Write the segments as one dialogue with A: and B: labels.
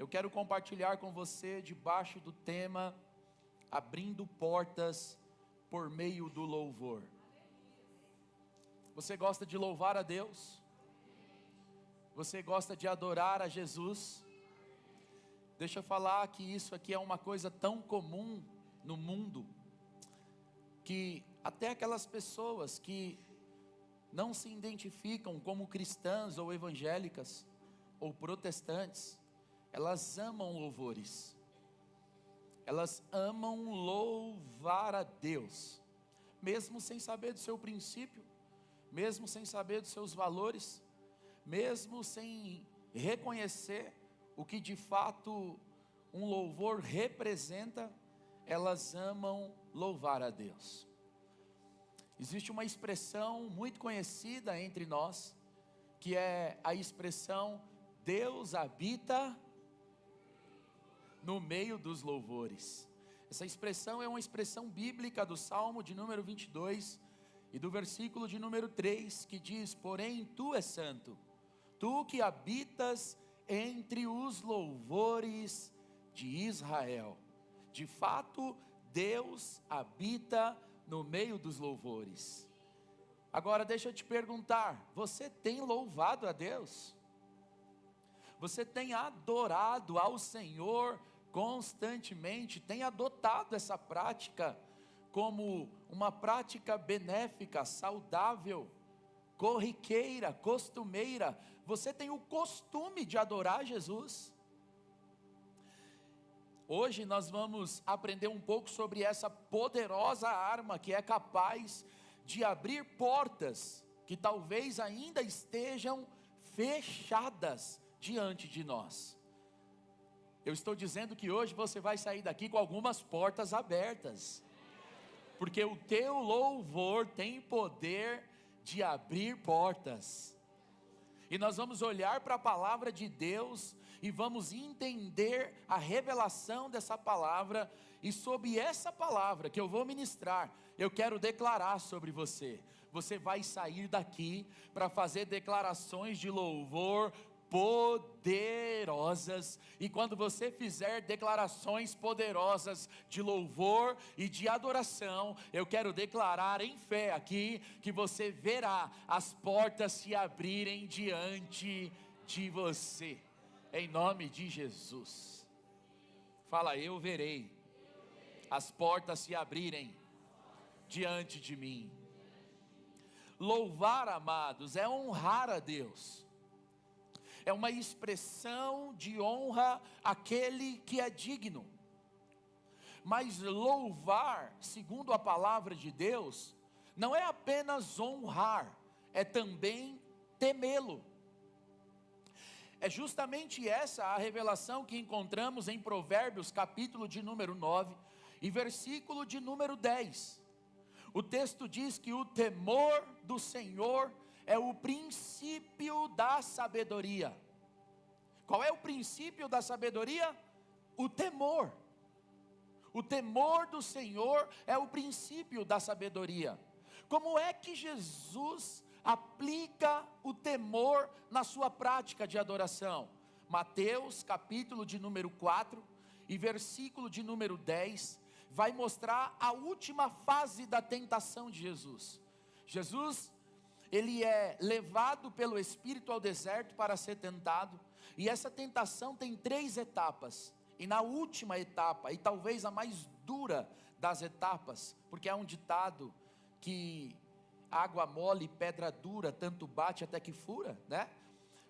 A: Eu quero compartilhar com você debaixo do tema abrindo portas por meio do louvor. Você gosta de louvar a Deus? Você gosta de adorar a Jesus? Deixa eu falar que isso aqui é uma coisa tão comum no mundo, que até aquelas pessoas que não se identificam como cristãs ou evangélicas ou protestantes, elas amam louvores, elas amam louvar a Deus, mesmo sem saber do seu princípio, mesmo sem saber dos seus valores, mesmo sem reconhecer o que de fato um louvor representa, elas amam louvar a Deus. Existe uma expressão muito conhecida entre nós, que é a expressão Deus habita no meio dos louvores. Essa expressão é uma expressão bíblica do Salmo de número 22 e do versículo de número 3, que diz: porém tu és santo, tu que habitas entre os louvores de Israel. De fato, Deus habita no meio dos louvores. Agora deixa eu te perguntar, você tem louvado a Deus? Você tem adorado ao Senhor constantemente? Tem adotado essa prática como uma prática benéfica, saudável, corriqueira, costumeira? Você tem o costume de adorar Jesus? Hoje nós vamos aprender um pouco sobre essa poderosa arma que é capaz de abrir portas que talvez ainda estejam fechadas diante de nós. Eu estou dizendo que hoje você vai sair daqui com algumas portas abertas, porque o teu louvor tem poder de abrir portas. E nós vamos olhar para a palavra de Deus e vamos entender a revelação dessa palavra. E sobre essa palavra que eu vou ministrar, eu quero declarar sobre você. Você vai sair daqui para fazer declarações de louvor poderosas, e quando você fizer declarações poderosas de louvor e de adoração, eu quero declarar em fé aqui, que você verá as portas se abrirem diante de você, em nome de Jesus. Fala, eu verei as portas se abrirem diante de mim. Louvar, amados, é honrar a Deus. É uma expressão de honra àquele que é digno. Mas louvar, segundo a palavra de Deus, não é apenas honrar, é também temê-lo. É justamente essa a revelação que encontramos em Provérbios, capítulo de número 9 e versículo de número 10. O texto diz que o temor do Senhor é o princípio da sabedoria. Qual é o princípio da sabedoria? O temor. O temor do Senhor é o princípio da sabedoria. Como é que Jesus aplica o temor na sua prática de adoração? Mateus, capítulo de número 4 e versículo de número 10, vai mostrar a última fase da tentação de Jesus. Jesus, ele é levado pelo Espírito ao deserto para ser tentado, e essa tentação tem 3 etapas, e na última etapa, e talvez a mais dura das etapas, porque há um ditado que água mole e pedra dura, tanto bate até que fura, né?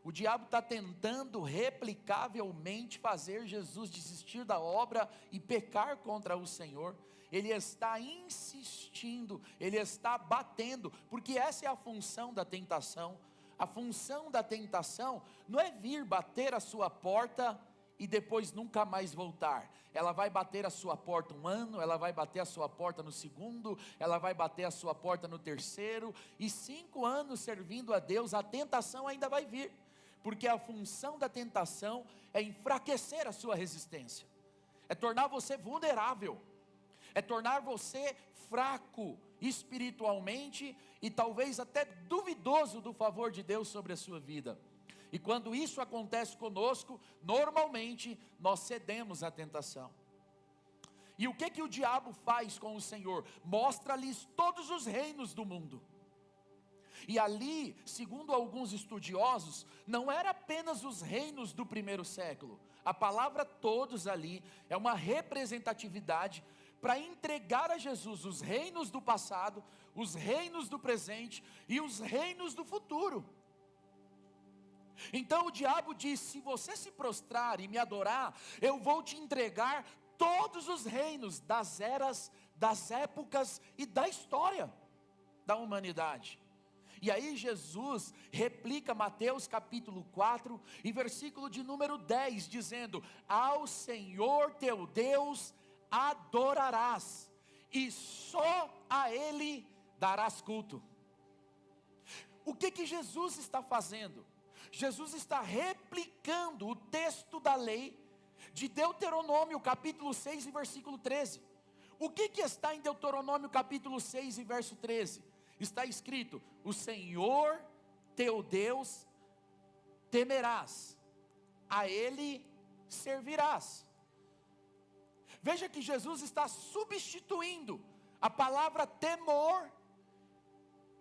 A: O diabo está tentando replicavelmente fazer Jesus desistir da obra e pecar contra o Senhor. Ele está insistindo, ele está batendo, porque essa é a função da tentação. A função da tentação não é vir bater a sua porta e depois nunca mais voltar. Ela vai bater a sua porta 1 ano, ela vai bater a sua porta no 2º, ela vai bater a sua porta no 3º, e 5 anos servindo a Deus, a tentação ainda vai vir. Porque a função da tentação é enfraquecer a sua resistência, é tornar você vulnerável, é tornar você fraco espiritualmente e talvez até duvidoso do favor de Deus sobre a sua vida. E quando isso acontece conosco, normalmente nós cedemos à tentação. E o que o diabo faz com o Senhor? Mostra-lhes todos os reinos do mundo. E ali, segundo alguns estudiosos, não era apenas os reinos do primeiro século. A palavra todos ali é uma representatividade para entregar a Jesus os reinos do passado, os reinos do presente e os reinos do futuro. Então o diabo diz: se você se prostrar e me adorar, eu vou te entregar todos os reinos das eras, das épocas e da história da humanidade. E aí Jesus replica Mateus capítulo 4 e versículo de número 10, dizendo: ao Senhor teu Deus adorarás, e só a Ele darás culto. O que Jesus está fazendo? Jesus está replicando o texto da lei de Deuteronômio capítulo 6 e versículo 13. O que está em Deuteronômio capítulo 6 e verso 13? Está escrito: o Senhor teu Deus temerás, a Ele servirás. Veja que Jesus está substituindo a palavra temor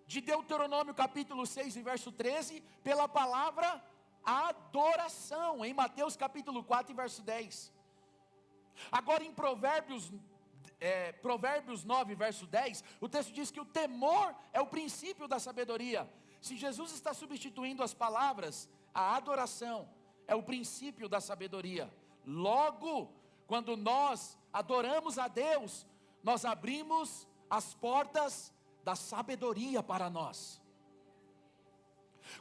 A: de Deuteronômio capítulo 6 e verso 13 pela palavra adoração em Mateus capítulo 4 e verso 10. Agora em Provérbios 9 verso 10, o texto diz que o temor é o princípio da sabedoria. Se Jesus está substituindo as palavras, a adoração é o princípio da sabedoria. Logo, quando nós adoramos a Deus, nós abrimos as portas da sabedoria para nós.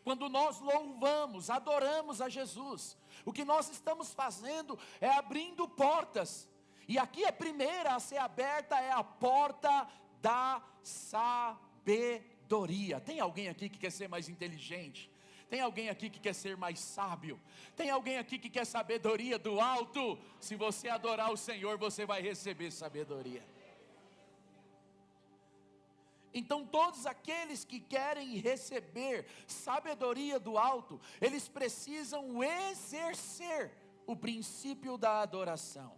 A: Quando nós louvamos, adoramos a Jesus, o que nós estamos fazendo é abrindo portas. E aqui a primeira a ser aberta é a porta da sabedoria. Tem alguém aqui que quer ser mais inteligente? Tem alguém aqui que quer ser mais sábio? Tem alguém aqui que quer sabedoria do alto? Se você adorar o Senhor, você vai receber sabedoria. Então todos aqueles que querem receber sabedoria do alto, eles precisam exercer o princípio da adoração.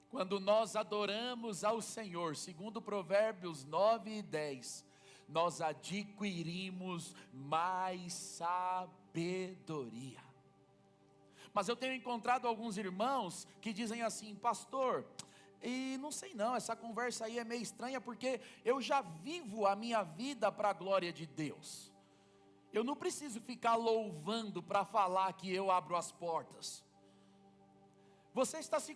A: Quando nós adoramos ao Senhor, segundo Provérbios 9 e 10, nós adquirimos mais sabedoria. Mas eu tenho encontrado alguns irmãos que dizem assim: pastor, e não sei não, essa conversa aí é meio estranha, porque eu já vivo a minha vida para a glória de Deus. Eu não preciso ficar louvando para falar que eu abro as portas. Você está se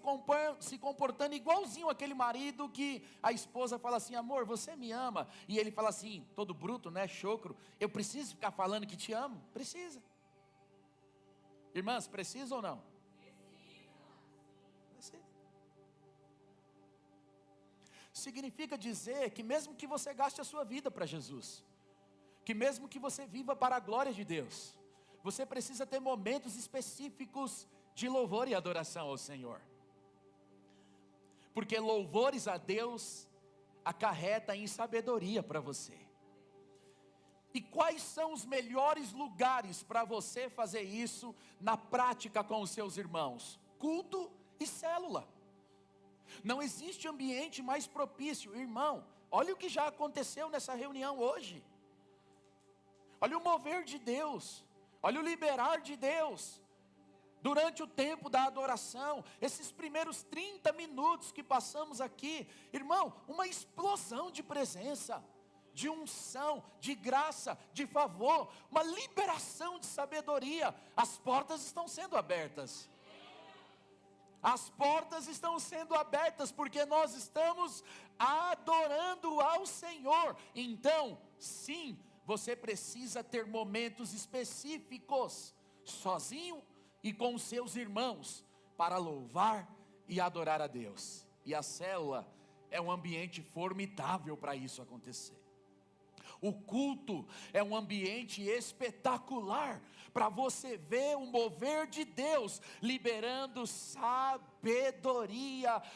A: comportando igualzinho aquele marido que a esposa fala assim: amor, você me ama? E ele fala assim, todo bruto, né, chocro: eu preciso ficar falando que te amo? Precisa. Irmãs, precisa ou não? Precisa. Significa dizer que mesmo que você gaste a sua vida para Jesus, que mesmo que você viva para a glória de Deus, você precisa ter momentos específicos de louvor e adoração ao Senhor. Porque louvores a Deus acarreta em sabedoria para você. E quais são os melhores lugares para você fazer isso na prática com os seus irmãos? Culto e célula. Não existe ambiente mais propício. Irmão, olha o que já aconteceu nessa reunião hoje. Olha o mover de Deus. Olha o liberar de Deus. Durante o tempo da adoração, esses primeiros 30 minutos que passamos aqui, irmão, uma explosão de presença, de unção, de graça, de favor, uma liberação de sabedoria. As portas estão sendo abertas. As portas estão sendo abertas porque nós estamos adorando ao Senhor. Então, sim, você precisa ter momentos específicos, sozinho e com os seus irmãos, para louvar e adorar a Deus. E a célula é um ambiente formidável para isso acontecer. O culto é um ambiente espetacular para você ver o mover de Deus liberando sabedoria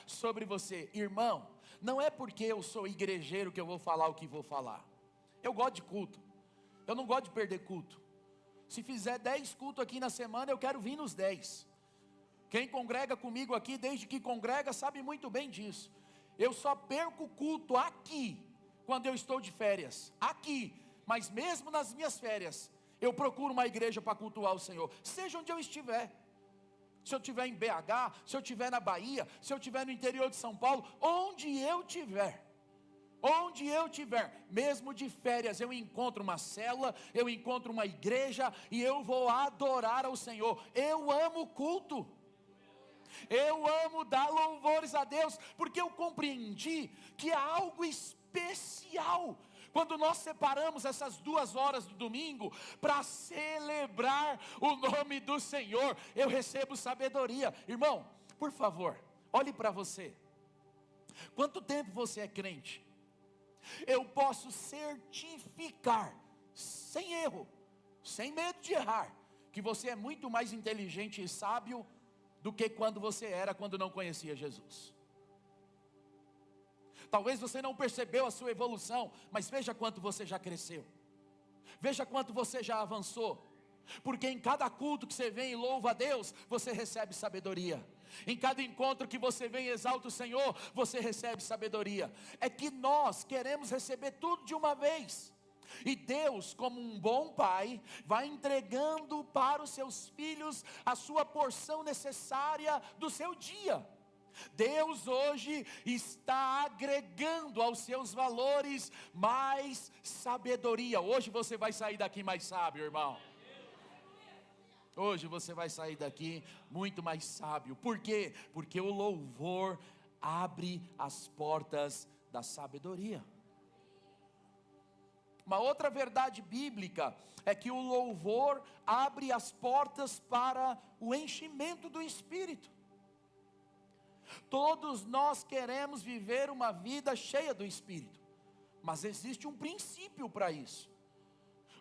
A: sobre você. Irmão, não é porque eu sou igrejeiro que eu vou falar o que vou falar. Eu gosto de culto. Eu não gosto de perder culto. Se fizer 10 cultos aqui na semana, eu quero vir nos 10. Quem congrega comigo aqui, desde que congrega, sabe muito bem disso. Eu só perco culto aqui, quando eu estou de férias. Aqui, mas mesmo nas minhas férias, eu procuro uma igreja para cultuar o Senhor. Seja onde eu estiver. Se eu estiver em BH, se eu estiver na Bahia, se eu estiver no interior de São Paulo, onde eu estiver, mesmo de férias, eu encontro uma célula, eu encontro uma igreja, e eu vou adorar ao Senhor. Eu amo culto, eu amo dar louvores a Deus, porque eu compreendi que há algo especial quando nós separamos essas 2 horas do domingo para celebrar o nome do Senhor. Eu recebo sabedoria. Irmão, por favor, olhe para você. Quanto tempo você é crente? Eu posso certificar, sem erro, sem medo de errar, que você é muito mais inteligente e sábio do que quando não conhecia Jesus. Talvez você não percebeu a sua evolução, mas veja quanto você já cresceu. Veja quanto você já avançou. Porque em cada culto que você vem e louva a Deus, você recebe sabedoria. Em cada encontro que você vem e exalta o Senhor, você recebe sabedoria. É que nós queremos receber tudo de uma vez. E Deus, como um bom pai, vai entregando para os seus filhos a sua porção necessária do seu dia. Deus hoje está agregando aos seus valores mais sabedoria. Hoje você vai sair daqui mais sábio, irmão. Hoje você vai sair daqui muito mais sábio. Por quê? Porque o louvor abre as portas da sabedoria. Uma outra verdade bíblica é que o louvor abre as portas para o enchimento do Espírito. Todos nós queremos viver uma vida cheia do Espírito, mas existe um princípio para isso.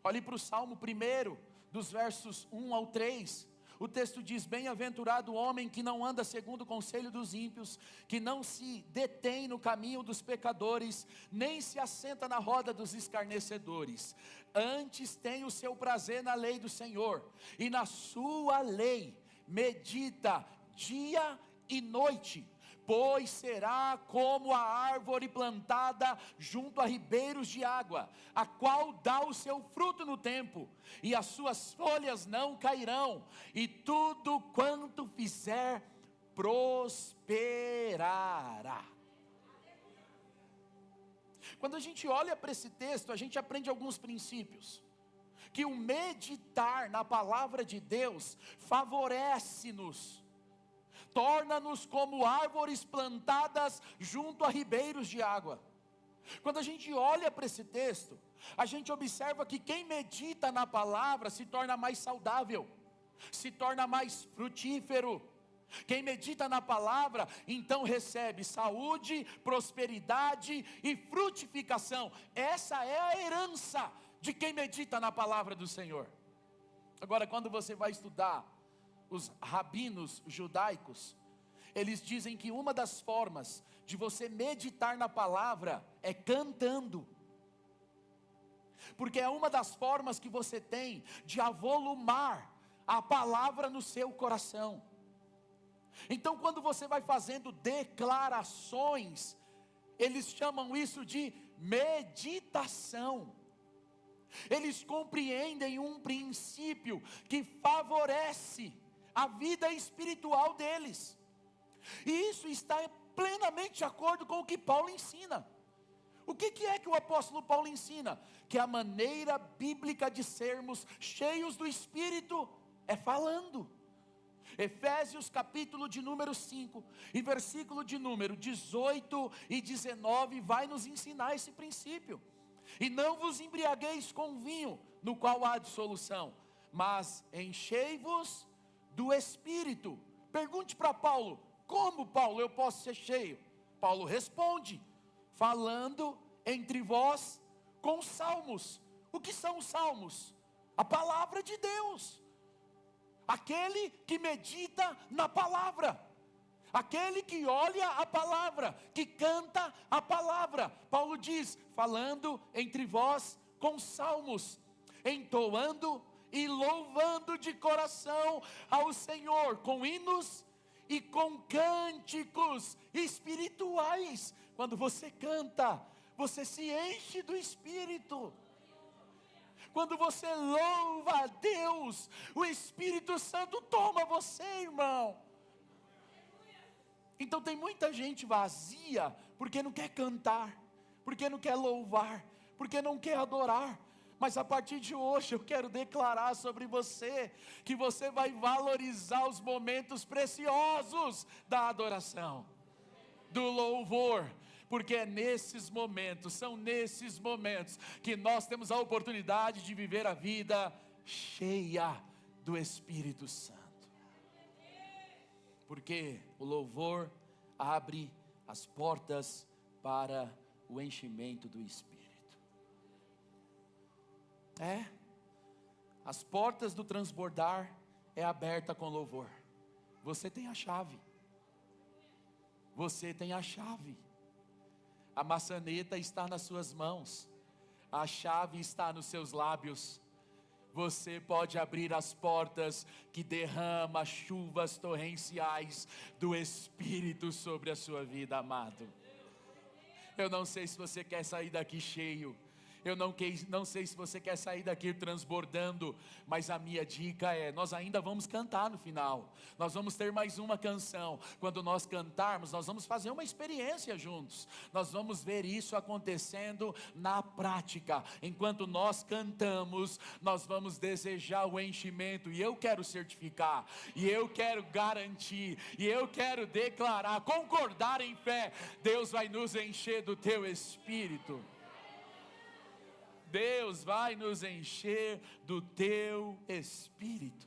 A: Olhe para o Salmo 1, dos versos 1 ao 3, o texto diz: bem-aventurado o homem que não anda segundo o conselho dos ímpios, que não se detém no caminho dos pecadores, nem se assenta na roda dos escarnecedores, antes tem o seu prazer na lei do Senhor, e na sua lei medita dia e noite. Pois será como a árvore plantada junto a ribeiros de água, a qual dá o seu fruto no tempo, e as suas folhas não cairão, e tudo quanto fizer prosperará. Quando a gente olha para esse texto, a gente aprende alguns princípios. Que o meditar na palavra de Deus favorece-nos, torna-nos como árvores plantadas junto a ribeiros de água. Quando a gente olha para esse texto, a gente observa que quem medita na palavra se torna mais saudável, se torna mais frutífero. Quem medita na palavra, então recebe saúde, prosperidade e frutificação. Essa é a herança de quem medita na palavra do Senhor. Agora, quando você vai estudar os rabinos judaicos, eles dizem que uma das formas de você meditar na palavra é cantando, porque é uma das formas que você tem de avolumar a palavra no seu coração. Então, quando você vai fazendo declarações, eles chamam isso de meditação. Eles compreendem um princípio que favorece a vida espiritual deles, e isso está plenamente de acordo com o que Paulo ensina. O que é que o apóstolo Paulo ensina? Que a maneira bíblica de sermos cheios do Espírito é falando. Efésios capítulo de número 5 e versículo de número 18 e 19 vai nos ensinar esse princípio. E não vos embriagueis com vinho, no qual há dissolução, mas enchei-vos do Espírito. Pergunte para Paulo: como, Paulo, eu posso ser cheio? Paulo responde: falando entre vós com salmos. O que são os salmos? A palavra de Deus. Aquele que medita na palavra, aquele que olha a palavra, que canta a palavra. Paulo diz: falando entre vós com salmos, entoando e louvando de coração ao Senhor, com hinos e com cânticos espirituais. Quando você canta, você se enche do Espírito. Quando você louva a Deus, o Espírito Santo toma você, irmão. Então tem muita gente vazia, porque não quer cantar, porque não quer louvar, porque não quer adorar. Mas a partir de hoje eu quero declarar sobre você, que você vai valorizar os momentos preciosos da adoração, do louvor. Porque é nesses momentos, são nesses momentos, que nós temos a oportunidade de viver a vida cheia do Espírito Santo. Porque o louvor abre as portas para o enchimento do Espírito. As portas do transbordar é aberta com louvor. Você tem a chave. Você tem a chave. A maçaneta está nas suas mãos. A chave está nos seus lábios. Você pode abrir as portas que derrama chuvas torrenciais do Espírito sobre a sua vida, amado. Eu não sei se você quer sair daqui cheio. Eu não sei se você quer sair daqui transbordando, mas a minha dica é, nós ainda vamos cantar no final, nós vamos ter mais uma canção. Quando nós cantarmos, nós vamos fazer uma experiência juntos, nós vamos ver isso acontecendo na prática. Enquanto nós cantamos, nós vamos desejar o enchimento, e eu quero certificar, e eu quero garantir, e eu quero declarar, concordar em fé, Deus vai nos encher do teu Espírito. Deus vai nos encher do teu Espírito.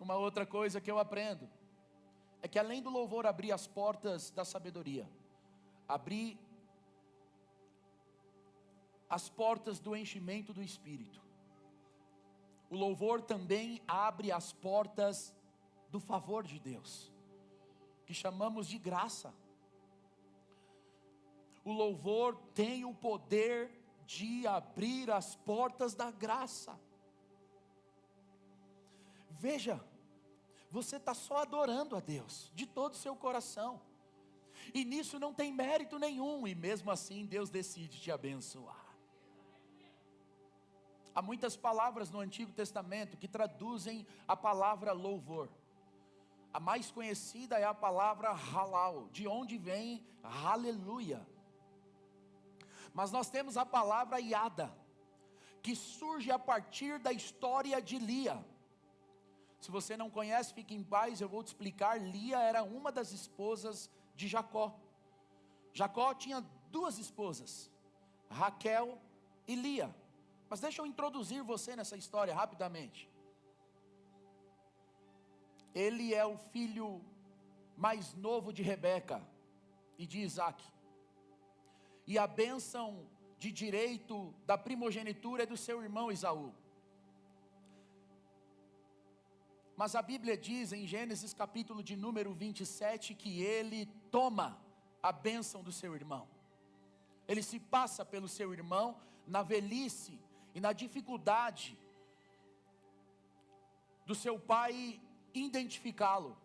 A: Uma outra coisa que eu aprendo é que além do louvor abrir as portas da sabedoria, abrir as portas do enchimento do Espírito, o louvor também abre as portas do favor de Deus, que chamamos de graça. O louvor tem o poder de abrir as portas da graça. Veja, você está só adorando a Deus, de todo o seu coração, e nisso não tem mérito nenhum, e mesmo assim Deus decide te abençoar. Há muitas palavras no Antigo Testamento que traduzem a palavra louvor. A mais conhecida é a palavra halal, de onde vem aleluia. Mas nós temos a palavra Iada, que surge a partir da história de Lia. Se você não conhece, fique em paz, eu vou te explicar. Lia era uma das esposas de Jacó. Jacó tinha duas esposas, Raquel e Lia. Mas deixa eu introduzir você nessa história rapidamente. Ele é o filho mais novo de Rebeca e de Isaac. E a bênção de direito da primogenitura é do seu irmão Esaú. Mas a Bíblia diz em Gênesis capítulo de número 27 que ele toma a bênção do seu irmão. Ele se passa pelo seu irmão na velhice e na dificuldade do seu pai identificá-lo.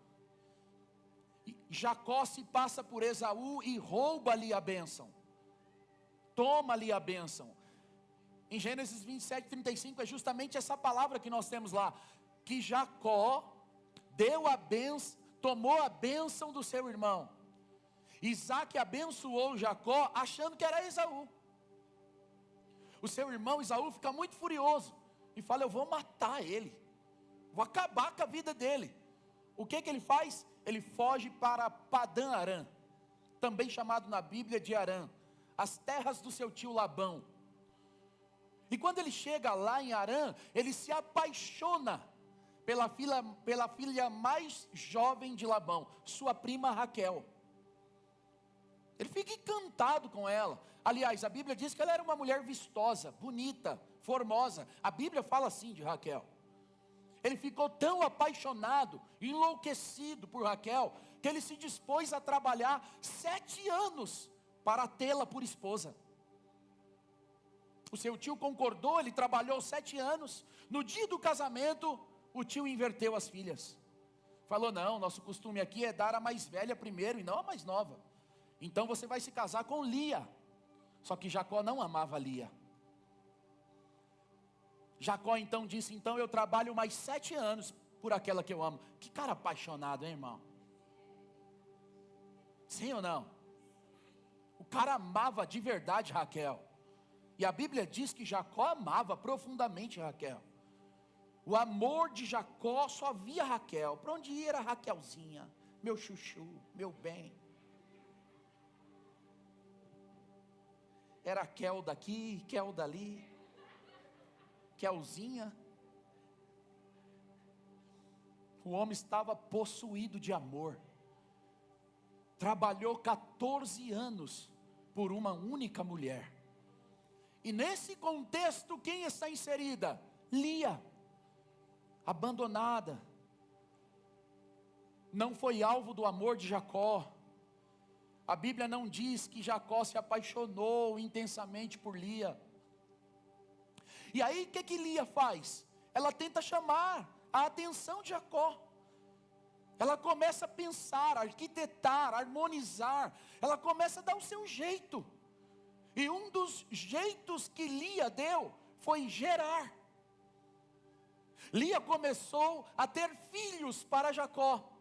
A: Jacó se passa por Esaú e rouba-lhe a bênção. Toma-lhe a bênção. Em Gênesis 27, 35 é justamente essa palavra que nós temos lá, que Jacó deu a bênção, tomou a bênção do seu irmão. Isaac abençoou Jacó achando que era Esaú. O seu irmão Esaú fica muito furioso e fala: eu vou matar ele, vou acabar com a vida dele. O que ele faz? Ele foge para Padã Arã, também chamado na Bíblia de Arã, as terras do seu tio Labão. E quando ele chega lá em Arã, ele se apaixona pela filha mais jovem de Labão, sua prima Raquel. Ele fica encantado com ela. Aliás, a Bíblia diz que ela era uma mulher vistosa, bonita, formosa. A Bíblia fala assim de Raquel. Ele ficou tão apaixonado, enlouquecido por Raquel, que ele se dispôs a trabalhar 7 anos para tê-la por esposa. O seu tio concordou, ele trabalhou 7 anos. No dia do casamento, o tio inverteu as filhas. Falou, não, nosso costume aqui é dar a mais velha primeiro e não a mais nova. Então você vai se casar com Lia. Só que Jacó não amava Lia. Jacó então disse, então eu trabalho mais 7 anos por aquela que eu amo. Que cara apaixonado, hein, irmão? Sim ou não? O cara amava de verdade Raquel. E a Bíblia diz que Jacó amava profundamente Raquel. O amor de Jacó só via Raquel. Para onde ia era Raquelzinha, meu chuchu, meu bem. Era Kel daqui, Kel dali, Kelzinha. O homem estava possuído de amor. Trabalhou 14 anos por uma única mulher. E nesse contexto, quem está inserida? Lia, abandonada. Não foi alvo do amor de Jacó. A Bíblia não diz que Jacó se apaixonou intensamente por Lia. E aí o que Lia faz? Ela tenta chamar a atenção de Jacó. Ela começa a pensar, arquitetar, harmonizar. Ela começa a dar o seu jeito. E um dos jeitos que Lia deu foi gerar. Lia começou a ter filhos para Jacó.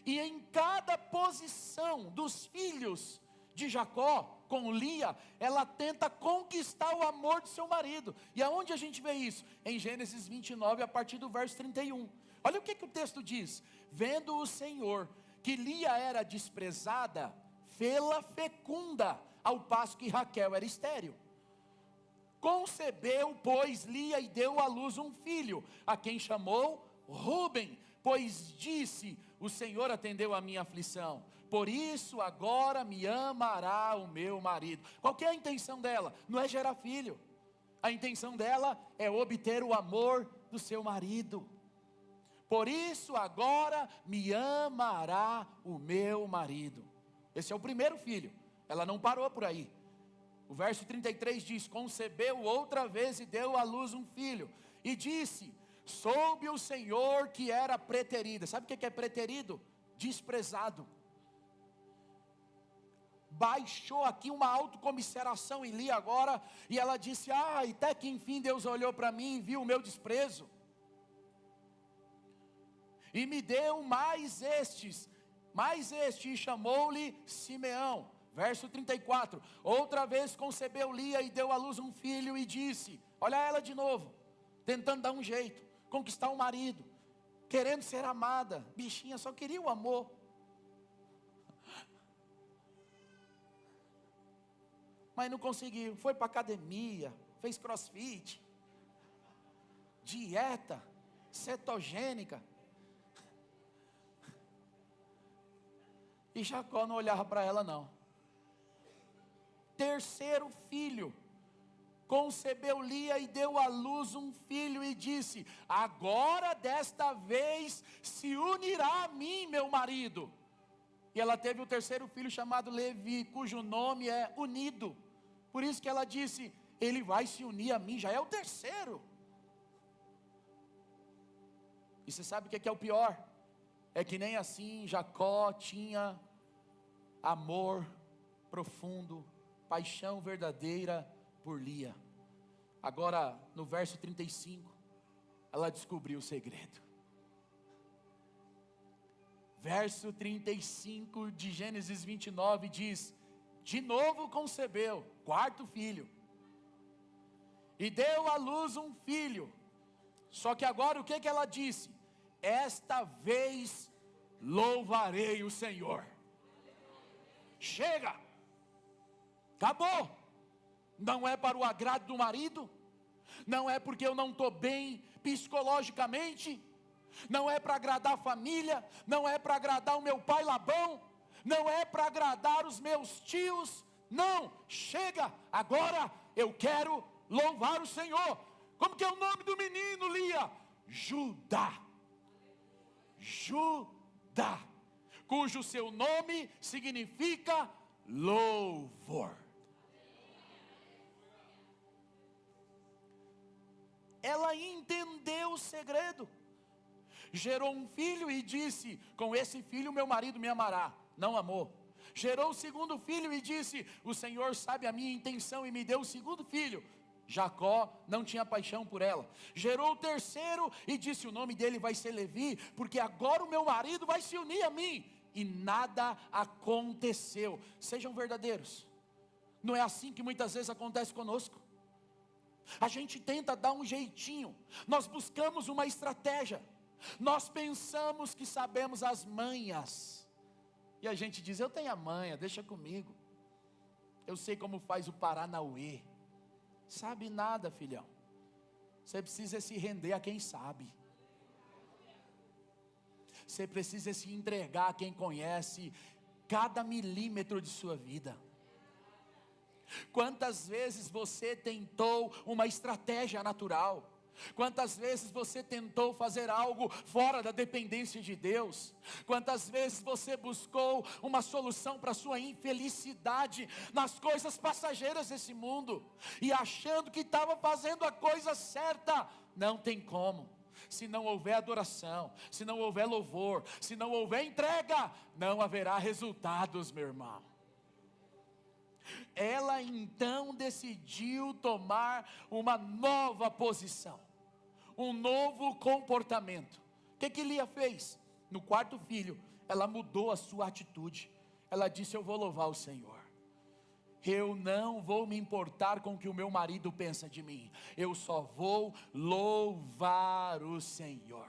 A: E em cada posição dos filhos de Jacó com Lia, ela tenta conquistar o amor de seu marido. E aonde a gente vê isso? Em Gênesis 29, a partir do verso 31. Olha o que o texto diz. Vendo o Senhor que Lia era desprezada, fê-la fecunda, ao passo que Raquel era estéril. Concebeu, pois, Lia e deu à luz um filho, a quem chamou Ruben, pois disse, o Senhor atendeu a minha aflição, por isso agora me amará o meu marido. Qual que é a intenção dela? Não é gerar filho. A intenção dela é obter o amor do seu marido. Por isso agora me amará o meu marido. Esse é o primeiro filho. Ela não parou por aí. O verso 33 diz, concebeu outra vez e deu à luz um filho. E disse, soube o Senhor que era preterida. Sabe o que é preterido? Desprezado. Baixou aqui uma autocomiseração em Lia agora. E ela disse, até que enfim Deus olhou para mim e viu o meu desprezo. E me deu mais este, e chamou-lhe Simeão. Verso 34, outra vez concebeu Lia e deu à luz um filho e disse, olha ela de novo, tentando dar um jeito, conquistar um marido, querendo ser amada, bichinha só queria o amor. Mas não conseguiu, foi para academia, fez crossfit, dieta, cetogênica. E Jacó não olhava para ela não. Terceiro filho, concebeu Lia e deu à luz um filho e disse, agora desta vez se unirá a mim meu marido. E ela teve o terceiro filho chamado Levi, cujo nome é unido. Por isso que ela disse, ele vai se unir a mim, já é o terceiro. E você sabe o que é o pior? É que nem assim Jacó tinha amor profundo, paixão verdadeira por Lia. Agora no verso 35, ela descobriu o segredo. Verso 35 de Gênesis 29 diz, de novo concebeu, quarto filho, e deu à luz um filho. Só que agora o que ela disse? Esta vez louvarei o Senhor. Chega! Acabou. Não é para o agrado do marido, não é porque eu não estou bem psicologicamente, não é para agradar a família, não é para agradar o meu pai Labão, não é para agradar os meus tios, não, chega, agora eu quero louvar o Senhor. Como que é o nome do menino, Lia? Judá. Judá, cujo seu nome significa louvor. ela entendeu o segredo. Gerou um filho e disse: com esse filho meu marido me amará. Não amou. Gerou o segundo filho e disse: o Senhor sabe a minha intenção, e me deu o segundo filho. Jacó não tinha paixão por ela. Gerou o terceiro e disse: o nome dele vai ser Levi, porque agora o meu marido vai se unir a mim. E nada aconteceu. Sejam verdadeiros. Não é assim que muitas vezes acontece conosco? A gente tenta dar um jeitinho, nós buscamos uma estratégia, nós pensamos que sabemos as manhas, e a gente diz: eu tenho a manha, deixa comigo, eu sei como faz o Paranauê. Sabe nada, filhão. Você precisa se render a quem sabe. Você precisa se entregar a quem conhece cada milímetro de sua vida. Quantas vezes você tentou uma estratégia natural? Quantas vezes você tentou fazer algo fora da dependência de Deus? Quantas vezes você buscou uma solução para a sua infelicidade nas coisas passageiras desse mundo, e achando que estava fazendo a coisa certa? Não tem como. Se não houver adoração, se não houver louvor, se não houver entrega, não haverá resultados, meu irmão. Ela então decidiu tomar uma nova posição, um novo comportamento. O que Lia fez? No quarto filho, ela mudou a sua atitude. Ela disse: eu vou louvar o Senhor. Eu não vou me importar com o que o meu marido pensa de mim. Eu só vou louvar o Senhor.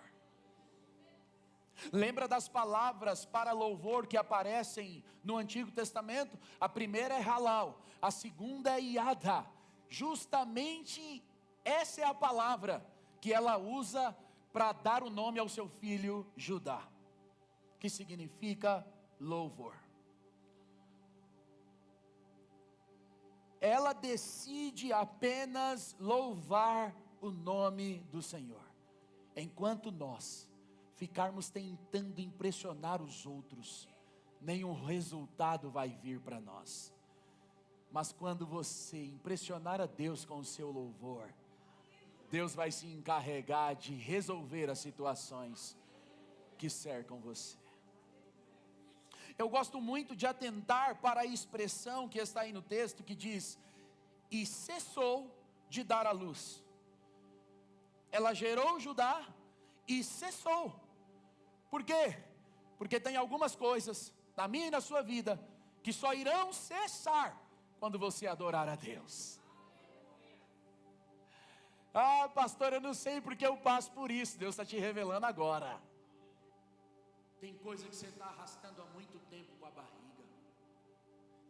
A: Lembra das palavras para louvor que aparecem no Antigo Testamento? A primeira é halal, a segunda é yada. Justamente essa é a palavra que ela usa para dar o nome ao seu filho Judá, que significa louvor. Ela decide apenas louvar o nome do Senhor, enquanto nós ficarmos tentando impressionar os outros, nenhum resultado vai vir para nós. Mas quando você impressionar a Deus com o seu louvor, Deus vai se encarregar de resolver as situações que cercam você. Eu gosto muito de atentar para a expressão que está aí no texto, que diz: e cessou de dar à luz. Ela gerou Judá e cessou. Por quê? Porque tem algumas coisas na minha e na sua vida que só irão cessar quando você adorar a Deus. Ah, pastor, eu não sei porque eu passo por isso. Deus está te revelando agora. Tem coisa que você está arrastando há muito tempo com a barriga.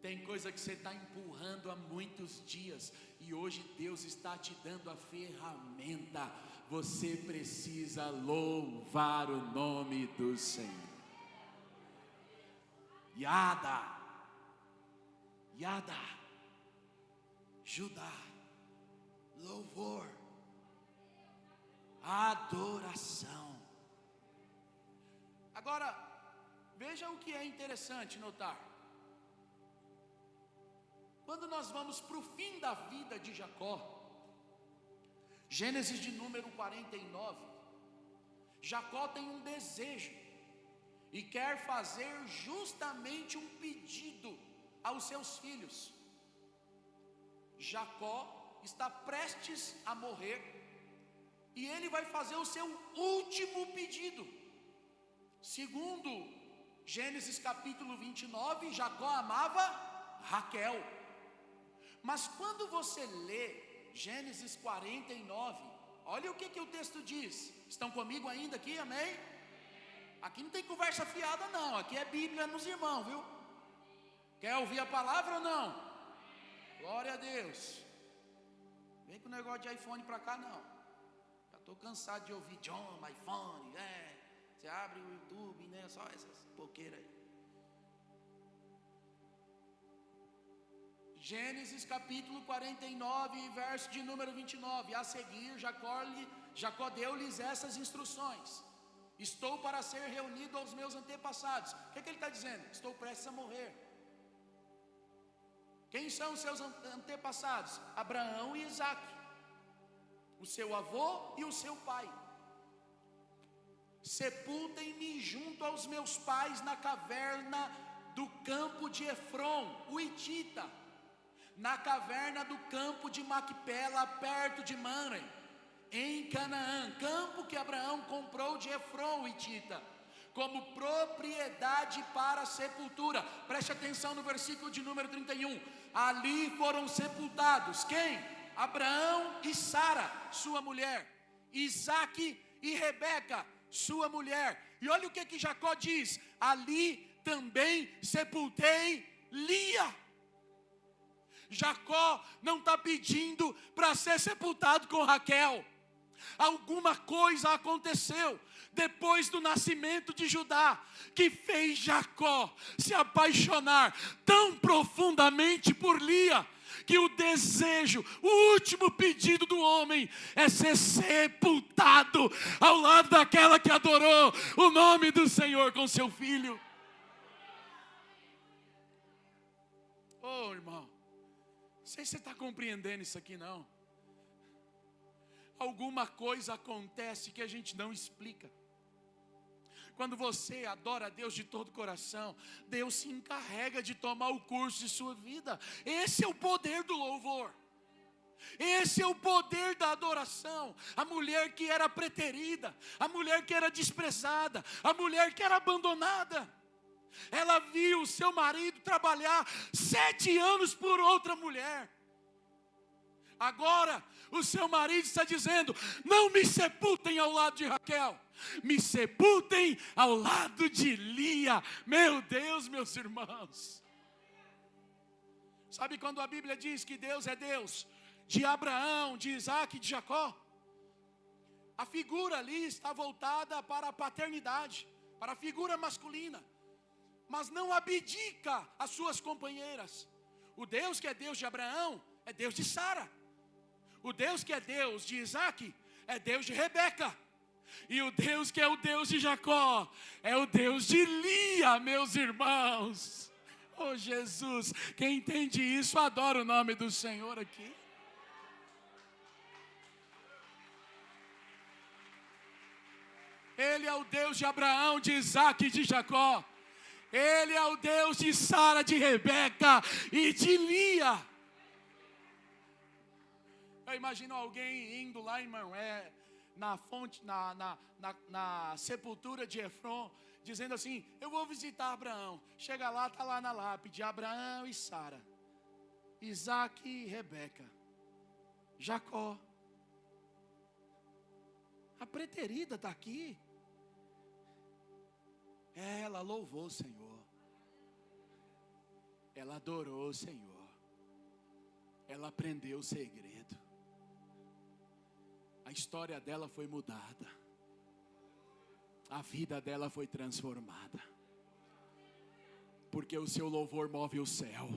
A: Tem coisa que você está empurrando há muitos dias, e hoje Deus está te dando a ferramenta. Você precisa louvar o nome do Senhor. Yada, Yada, Judá, louvor, adoração. Agora, veja o que é interessante notar. Quando nós vamos para o fim da vida de Jacó, Gênesis de número 49, Jacó tem um desejo e quer fazer justamente um pedido aos seus filhos. Jacó está prestes a morrer e ele vai fazer o seu último pedido. Segundo Gênesis capítulo 29, Jacó amava Raquel. Mas quando você lê Gênesis 49, olha o que o texto diz. Estão comigo ainda aqui, amém? Aqui não tem conversa fiada não, aqui é Bíblia nos irmãos, viu? Quer ouvir a palavra ou não? Glória a Deus. Vem com o negócio de iPhone para cá não. Já estou cansado de ouvir John, iPhone, você abre o YouTube, né? Só essas boqueiras aí. Gênesis capítulo 49, verso de número 29. A seguir, Jacó deu-lhes essas instruções: estou para ser reunido aos meus antepassados. O que ele está dizendo? Estou prestes a morrer. Quem são os seus antepassados? Abraão e Isaac.
B: o seu avô e o seu pai. Sepultem-me junto aos meus pais na caverna do campo de Efron, o Hitita, na caverna do campo de Macpela, perto de Mamre, em Canaã, campo que Abraão comprou de Efron, o Hitita, como propriedade para sepultura. Preste atenção no versículo de número 31. Ali foram sepultados quem? Abraão e Sara, sua mulher, Isaque e Rebeca, sua mulher. E olha o que Jacó diz: ali também sepultei Lia. Jacó não está pedindo para ser sepultado com Raquel. Alguma coisa aconteceu depois do nascimento de Judá, que fez Jacó se apaixonar tão profundamente por Lia, que o desejo, o último pedido do homem é ser sepultado ao lado daquela que adorou o nome do Senhor com seu filho. Oh, irmão, não sei se você está compreendendo isso aqui não. Alguma coisa acontece que a gente não explica. Quando você adora a Deus de todo o coração, Deus se encarrega de tomar o curso de sua vida. Esse é o poder do louvor. Esse é o poder da adoração. A mulher que era preterida, a mulher que era desprezada, a mulher que era abandonada, ela viu o seu marido trabalhar 7 anos por outra mulher. Agora o seu marido está dizendo: não me sepultem ao lado de Raquel, me sepultem ao lado de Lia. Meu Deus, meus irmãos. Sabe quando a Bíblia diz que Deus é Deus de Abraão, de Isaque e de Jacó? A figura ali está voltada para a paternidade, para a figura masculina, mas não abdica as suas companheiras. O Deus que é Deus de Abraão é Deus de Sara. O Deus que é Deus de Isaque é Deus de Rebeca. E o Deus que é o Deus de Jacó é o Deus de Lia, meus irmãos. Oh Jesus, quem entende isso adora o nome do Senhor aqui. Ele é o Deus de Abraão, de Isaque e de Jacó. Ele é o Deus de Sara, de Rebeca e de Lia. Eu imagino alguém indo lá em Mamre, na fonte, na sepultura de Efron, dizendo assim: eu vou visitar Abraão. Chega lá, está lá na lápide: Abraão e Sara, Isaque e Rebeca, Jacó. A preterida está aqui. Ela louvou o Senhor, ela adorou o Senhor, ela aprendeu o segredo. A história dela foi mudada, a vida dela foi transformada, porque o seu louvor move o céu.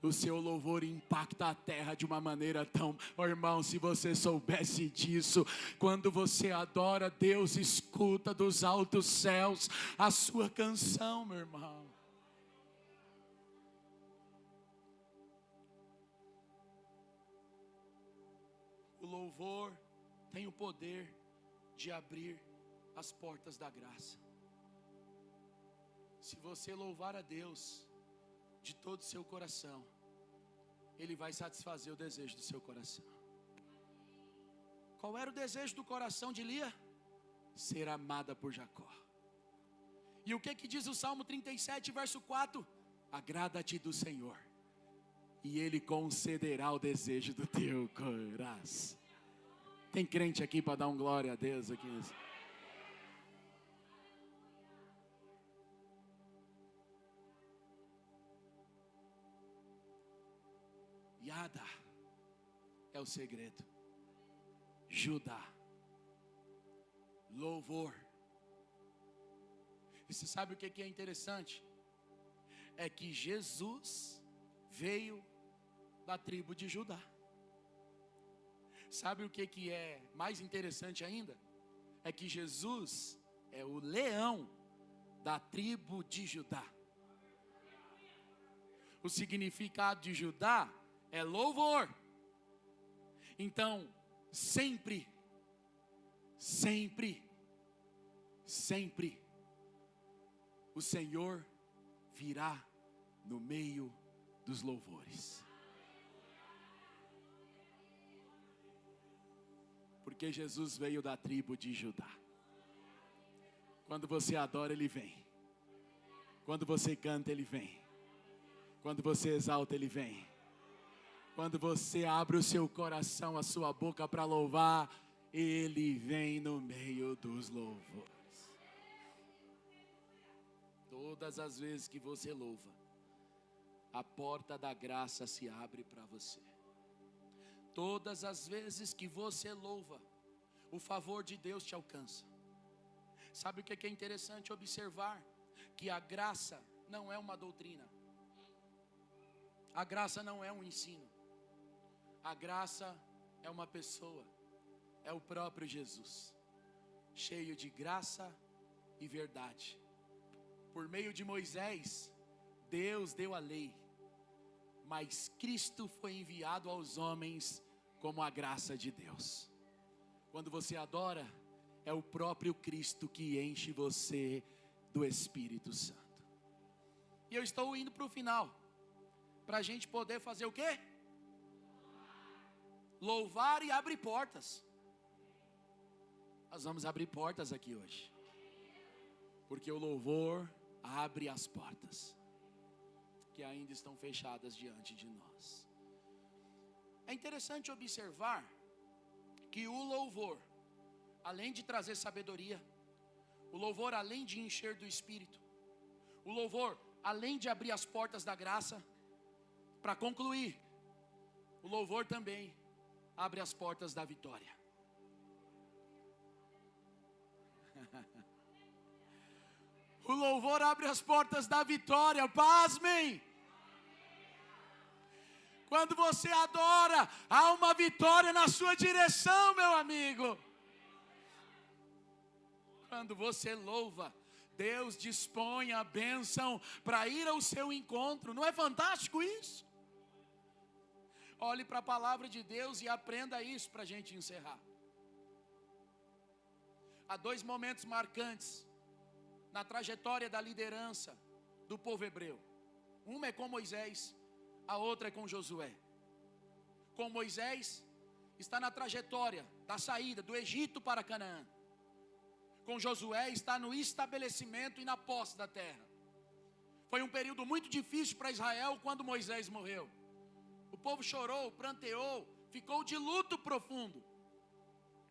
B: O seu louvor impacta a terra de uma maneira tão... Oh, irmão, se você soubesse disso, quando você adora, Deus escuta dos altos céus a sua canção, meu irmão. O louvor tem o poder de abrir as portas da graça. Se você louvar a Deus de todo o seu coração, Ele vai satisfazer o desejo do seu coração. Qual era o desejo do coração de Lia? Ser amada por Jacó. E o que diz o Salmo 37, verso 4? Agrada-te do Senhor, e Ele concederá o desejo do teu coração. Tem crente aqui para dar um glória a Deus aqui? Yada é o segredo. Judá, louvor. E você sabe o que é interessante? É que Jesus veio da tribo de Judá. Sabe o que é mais interessante ainda? É que Jesus é o leão da tribo de Judá. O significado de Judá é louvor. Então, sempre, sempre, sempre, o Senhor virá no meio dos louvores. Porque Jesus veio da tribo de Judá. Quando você adora, Ele vem. Quando você canta, Ele vem. Quando você exalta, Ele vem. Quando você abre o seu coração, a sua boca para louvar, Ele vem no meio dos louvores. Todas as vezes que você louva, a porta da graça se abre para você. Todas as vezes que você louva, o favor de Deus te alcança. Sabe o que é interessante observar? Que a graça não é uma doutrina. A graça não é um ensino. A graça é uma pessoa. É o próprio Jesus, cheio de graça e verdade. Por meio de Moisés, Deus deu a lei, mas Cristo foi enviado aos homens como a graça de Deus. Quando você adora, é o próprio Cristo que enche você do Espírito Santo. E eu estou indo para o final, para a gente poder fazer o quê? Louvar e abrir portas. Nós vamos abrir portas aqui hoje, porque o louvor abre as portas que ainda estão fechadas diante de nós. É interessante observar que o louvor, além de trazer sabedoria, o louvor além de encher do Espírito, o louvor além de abrir as portas da graça, para concluir, o louvor também abre as portas da vitória. O louvor abre as portas da vitória, pasmem. Quando você adora, há uma vitória na sua direção, meu amigo. Quando você louva, Deus dispõe a bênção para ir ao seu encontro. Não é fantástico isso? Olhe para a palavra de Deus e aprenda isso para a gente encerrar. Há dois momentos marcantes na trajetória da liderança do povo hebreu. Uma é com Moisés, a outra é com Josué. Com Moisés, está na trajetória da saída do Egito para Canaã. Com Josué, está no estabelecimento e na posse da terra. Foi um período muito difícil para Israel quando Moisés morreu. O povo chorou, pranteou, ficou de luto profundo.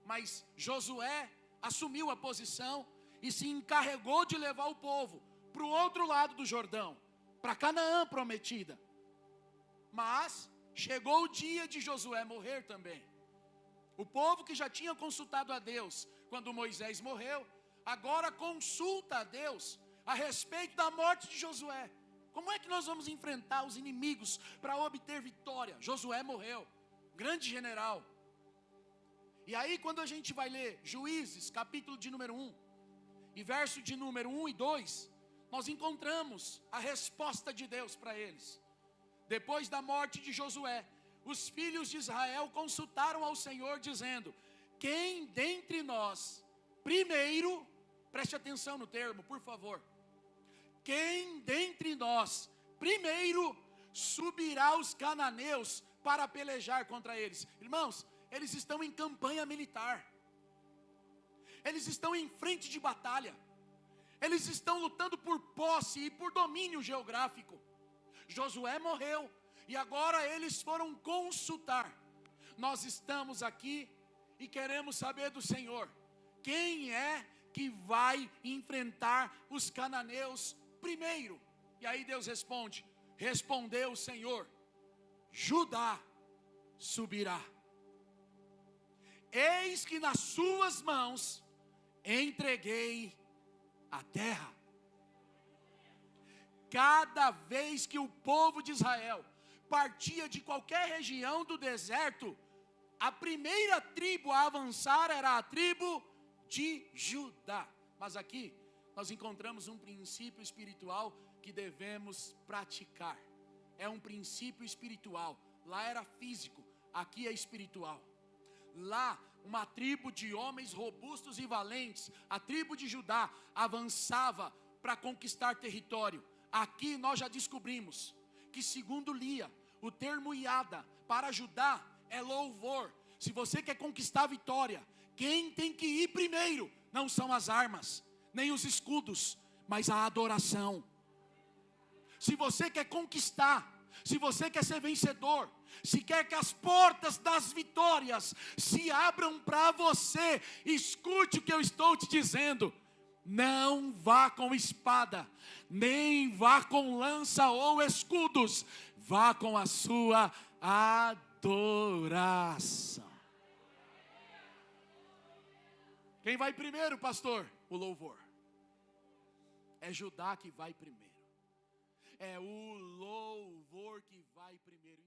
B: Mas Josué assumiu a posição e se encarregou de levar o povo para o outro lado do Jordão, para Canaã prometida. Mas chegou o dia de Josué morrer também. O povo que já tinha consultado a Deus quando Moisés morreu, agora consulta a Deus a respeito da morte de Josué. Como é que nós vamos enfrentar os inimigos para obter vitória? Josué morreu, grande general. E aí quando a gente vai ler Juízes, capítulo de número 1, e verso de número 1 e 2, nós encontramos a resposta de Deus para eles. Depois da morte de Josué, os filhos de Israel consultaram ao Senhor dizendo: quem dentre nós, primeiro, preste atenção no termo, por favor. Quem dentre nós, primeiro, subirá aos cananeus para pelejar contra eles? Irmãos, eles estão em campanha militar. Eles estão em frente de batalha. Eles estão lutando por posse e por domínio geográfico. Josué morreu e agora eles foram consultar. Nós estamos aqui e queremos saber do Senhor: quem é que vai enfrentar os cananeus primeiro? E aí Deus responde: respondeu o Senhor, Judá subirá. Eis que nas suas mãos entreguei a terra. Cada vez que o povo de Israel partia de qualquer região do deserto, a primeira tribo a avançar era a tribo de Judá. Mas aqui nós encontramos um princípio espiritual que devemos praticar. É um princípio espiritual. Lá era físico, aqui é espiritual. Lá, uma tribo de homens robustos e valentes, a tribo de Judá, avançava para conquistar território. Aqui nós já descobrimos que, segundo Lia, o termo iada para ajudar é louvor. Se você quer conquistar a vitória, quem tem que ir primeiro não são as armas, nem os escudos, mas a adoração. Se você quer conquistar, se você quer ser vencedor, se quer que as portas das vitórias se abram para você, escute o que eu estou te dizendo. Não vá com espada, nem vá com lança ou escudos, vá com a sua adoração. Quem vai primeiro, pastor? O louvor. É Judá que vai primeiro. É o louvor que vai primeiro.